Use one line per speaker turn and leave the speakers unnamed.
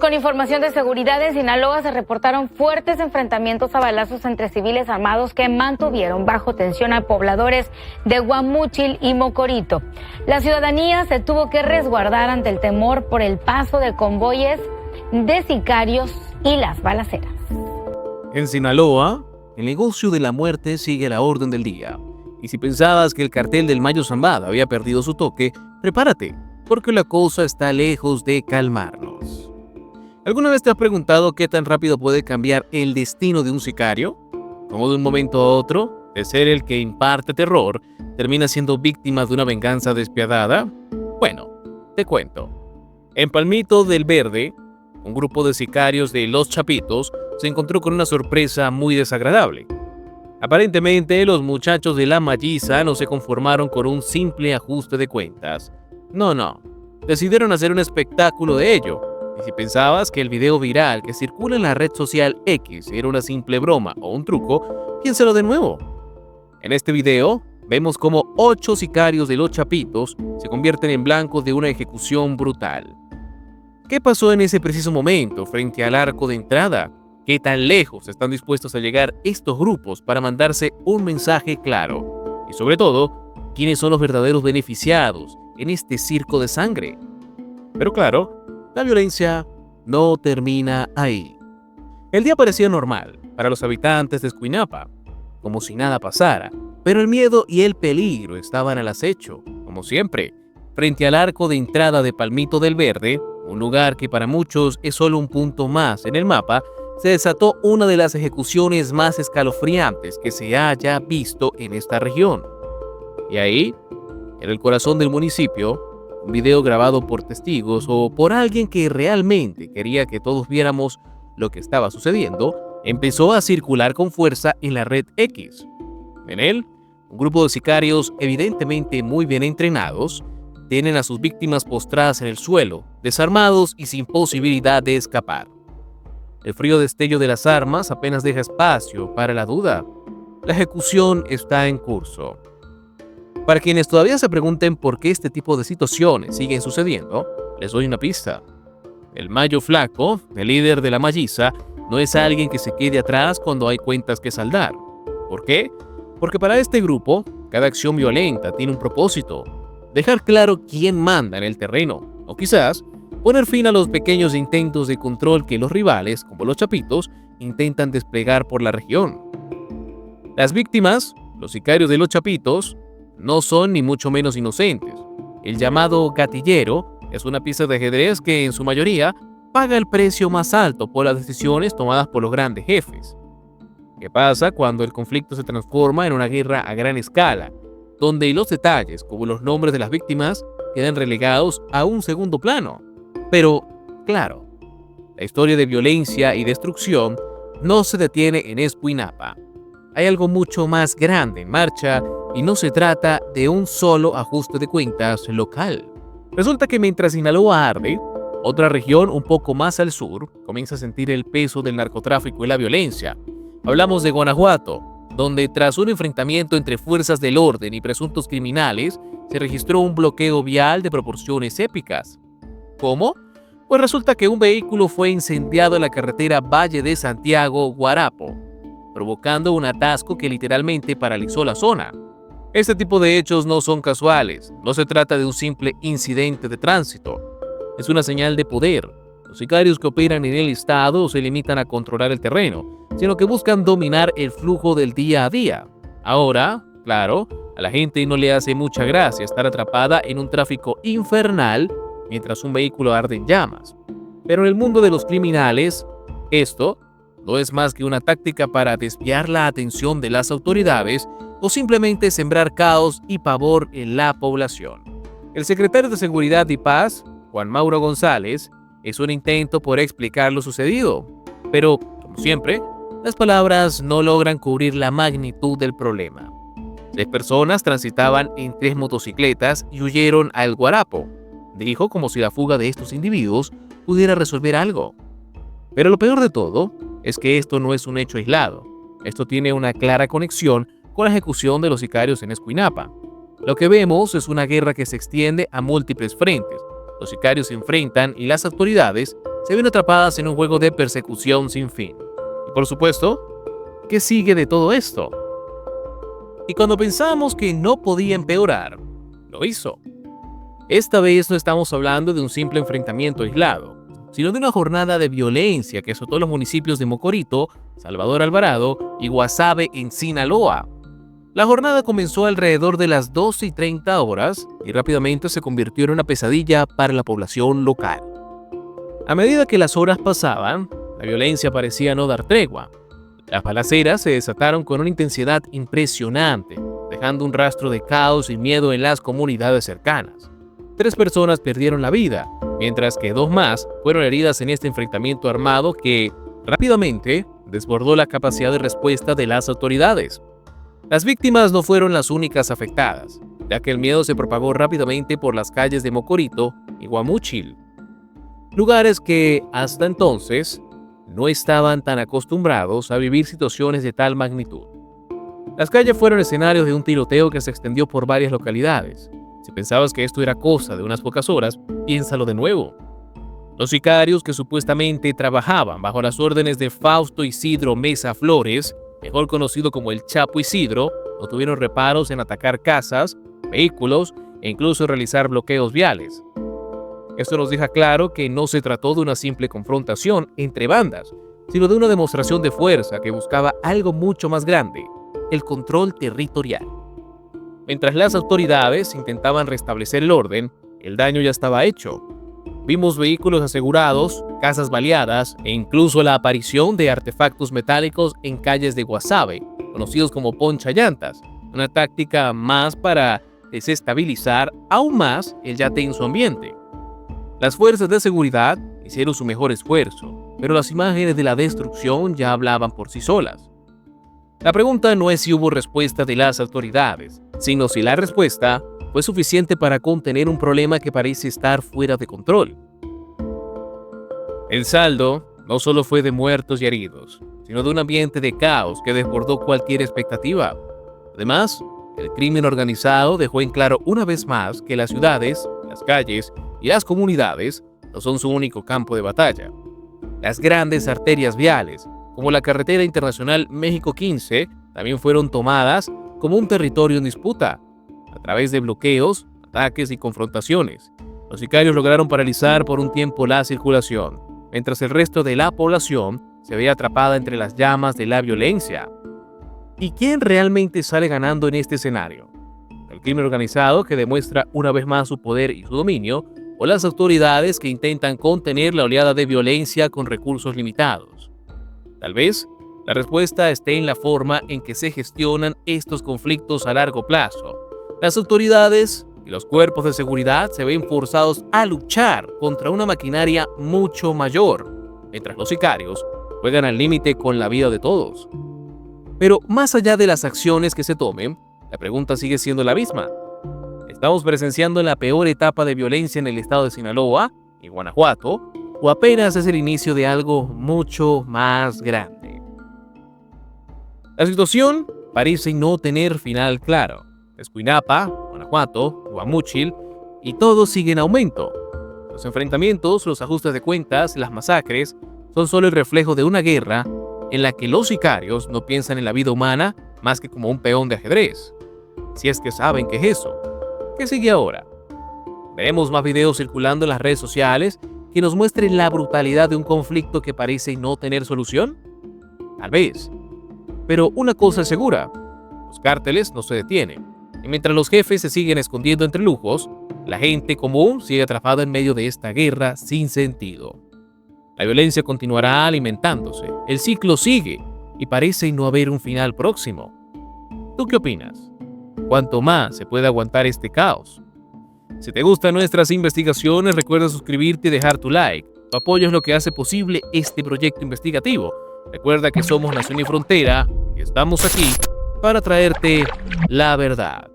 Con información de seguridad, en Sinaloa se reportaron fuertes enfrentamientos a balazos entre civiles armados que mantuvieron bajo tensión a pobladores de Guamúchil y Mocorito. La ciudadanía se tuvo que resguardar ante el temor por el paso de convoyes de sicarios y las balaceras.
En Sinaloa, el negocio de la muerte sigue la orden del día. Y si pensabas que el cartel del Mayo Zambada había perdido su toque, prepárate, porque la cosa está lejos de calmarnos. ¿Alguna vez te has preguntado qué tan rápido puede cambiar el destino de un sicario? Como de un momento a otro, de ser el que imparte terror, termina siendo víctima de una venganza despiadada. Bueno, te cuento. En Palmito del Verde, un grupo de sicarios de Los Chapitos se encontró con una sorpresa muy desagradable. Aparentemente, los muchachos de la Malliza no se conformaron con un simple ajuste de cuentas. No. Decidieron hacer un espectáculo de ello. Y si pensabas que el video viral que circula en la red social X era una simple broma o un truco, piénsalo de nuevo. En este video, vemos cómo 8 sicarios de Los Chapitos se convierten en blancos de una ejecución brutal. ¿Qué pasó en ese preciso momento frente al arco de entrada? ¿Qué tan lejos están dispuestos a llegar estos grupos para mandarse un mensaje claro? Y sobre todo, ¿quiénes son los verdaderos beneficiados en este circo de sangre? Pero claro, la violencia no termina ahí. El día parecía normal para los habitantes de Escuinapa, como si nada pasara, pero el miedo y el peligro estaban al acecho, como siempre, frente al arco de entrada de Palmito del Verde, un lugar que para muchos es solo un punto más en el mapa. Se desató una de las ejecuciones más escalofriantes que se haya visto en esta región. Y ahí, en el corazón del municipio, un video grabado por testigos o por alguien que realmente quería que todos viéramos lo que estaba sucediendo, empezó a circular con fuerza en la red X. En él, un grupo de sicarios evidentemente muy bien entrenados tienen a sus víctimas postradas en el suelo, desarmados y sin posibilidad de escapar. El frío destello de las armas apenas deja espacio para la duda. La ejecución está en curso. Para quienes todavía se pregunten por qué este tipo de situaciones siguen sucediendo, les doy una pista. El Mayo Flaco, el líder de la Malliza, no es alguien que se quede atrás cuando hay cuentas que saldar. ¿Por qué? Porque para este grupo, cada acción violenta tiene un propósito: dejar claro quién manda en el terreno, o quizás poner fin a los pequeños intentos de control que los rivales, como los Chapitos, intentan desplegar por la región. Las víctimas, los sicarios de los Chapitos, no son ni mucho menos inocentes. El llamado gatillero es una pieza de ajedrez que, en su mayoría, paga el precio más alto por las decisiones tomadas por los grandes jefes. ¿Qué pasa cuando el conflicto se transforma en una guerra a gran escala, donde los detalles, como los nombres de las víctimas, quedan relegados a un segundo plano? Pero, claro, la historia de violencia y destrucción no se detiene en Escuinapa. Hay algo mucho más grande en marcha y no se trata de un solo ajuste de cuentas local. Resulta que mientras Sinaloa arde, otra región un poco más al sur comienza a sentir el peso del narcotráfico y la violencia. Hablamos de Guanajuato, donde tras un enfrentamiento entre fuerzas del orden y presuntos criminales, se registró un bloqueo vial de proporciones épicas. ¿Cómo? Pues resulta que un vehículo fue incendiado en la carretera Valle de Santiago-Guarapo, provocando un atasco que literalmente paralizó la zona. Este tipo de hechos no son casuales, no se trata de un simple incidente de tránsito. Es una señal de poder. Los sicarios que operan en el estado no se limitan a controlar el terreno, sino que buscan dominar el flujo del día a día. Ahora, claro, a la gente no le hace mucha gracia estar atrapada en un tráfico infernal mientras un vehículo arde en llamas. Pero en el mundo de los criminales, esto no es más que una táctica para desviar la atención de las autoridades o simplemente sembrar caos y pavor en la población. El secretario de Seguridad y Paz, Juan Mauro González, es un intento por explicar lo sucedido, pero, como siempre, las palabras no logran cubrir la magnitud del problema. 6 personas transitaban en 3 motocicletas y huyeron al Guarapo, dijo, como si la fuga de estos individuos pudiera resolver algo. Pero lo peor de todo es que esto no es un hecho aislado. Esto tiene una clara conexión con la ejecución de los sicarios en Escuinapa. Lo que vemos es una guerra que se extiende a múltiples frentes, los sicarios se enfrentan y las autoridades se ven atrapadas en un juego de persecución sin fin. Y por supuesto, ¿qué sigue de todo esto? Y cuando pensamos que no podía empeorar, lo hizo. Esta vez no estamos hablando de un simple enfrentamiento aislado, sino de una jornada de violencia que azotó los municipios de Mocorito, Salvador Alvarado y Guasave en Sinaloa. La jornada comenzó alrededor de las 12:30 horas y rápidamente se convirtió en una pesadilla para la población local. A medida que las horas pasaban, la violencia parecía no dar tregua. Las balaceras se desataron con una intensidad impresionante, dejando un rastro de caos y miedo en las comunidades cercanas. 3 personas perdieron la vida, mientras que 2 más fueron heridas en este enfrentamiento armado que, rápidamente, desbordó la capacidad de respuesta de las autoridades. Las víctimas no fueron las únicas afectadas, ya que el miedo se propagó rápidamente por las calles de Mocorito y Guamúchil, lugares que, hasta entonces, no estaban tan acostumbrados a vivir situaciones de tal magnitud. Las calles fueron escenarios de un tiroteo que se extendió por varias localidades. Si pensabas que esto era cosa de unas pocas horas, piénsalo de nuevo. Los sicarios que supuestamente trabajaban bajo las órdenes de Fausto Isidro Mesa Flores, mejor conocido como el Chapo Isidro, no tuvieron reparos en atacar casas, vehículos e incluso realizar bloqueos viales. Esto nos deja claro que no se trató de una simple confrontación entre bandas, sino de una demostración de fuerza que buscaba algo mucho más grande: el control territorial. Mientras las autoridades intentaban restablecer el orden, el daño ya estaba hecho. Vimos vehículos asegurados, casas baleadas e incluso la aparición de artefactos metálicos en calles de Guasave, conocidos como ponchallantas, una táctica más para desestabilizar aún más el ya tenso ambiente. Las fuerzas de seguridad hicieron su mejor esfuerzo, pero las imágenes de la destrucción ya hablaban por sí solas. La pregunta no es si hubo respuesta de las autoridades, sino si la respuesta fue suficiente para contener un problema que parece estar fuera de control. El saldo no solo fue de muertos y heridos, sino de un ambiente de caos que desbordó cualquier expectativa. Además, el crimen organizado dejó en claro una vez más que las ciudades, las calles y las comunidades no son su único campo de batalla. Las grandes arterias viales, como la carretera internacional México 15, también fueron tomadas como un territorio en disputa, a través de bloqueos, ataques y confrontaciones. Los sicarios lograron paralizar por un tiempo la circulación, mientras el resto de la población se veía atrapada entre las llamas de la violencia. ¿Y quién realmente sale ganando en este escenario? ¿El crimen organizado, que demuestra una vez más su poder y su dominio, o las autoridades que intentan contener la oleada de violencia con recursos limitados? Tal vez la respuesta esté en la forma en que se gestionan estos conflictos a largo plazo. Las autoridades y los cuerpos de seguridad se ven forzados a luchar contra una maquinaria mucho mayor, mientras los sicarios juegan al límite con la vida de todos. Pero más allá de las acciones que se tomen, la pregunta sigue siendo la misma. ¿Estamos presenciando la peor etapa de violencia en el estado de Sinaloa y Guanajuato, o apenas es el inicio de algo mucho más grande? La situación parece no tener final claro. Escuinapa, Guanajuato, Guamúchil y todo sigue en aumento. Los enfrentamientos, los ajustes de cuentas, las masacres son solo el reflejo de una guerra en la que los sicarios no piensan en la vida humana más que como un peón de ajedrez. Si es que saben qué es eso. ¿Qué sigue ahora? Veremos más videos circulando en las redes sociales que nos muestren la brutalidad de un conflicto que parece no tener solución. Tal vez. Pero una cosa es segura: los cárteles no se detienen. Y mientras los jefes se siguen escondiendo entre lujos, la gente común sigue atrapada en medio de esta guerra sin sentido. La violencia continuará alimentándose, el ciclo sigue y parece no haber un final próximo. ¿Tú qué opinas? ¿Cuánto más se puede aguantar este caos? Si te gustan nuestras investigaciones, recuerda suscribirte y dejar tu like. Tu apoyo es lo que hace posible este proyecto investigativo. Recuerda que somos Nación y Frontera y estamos aquí para traerte la verdad.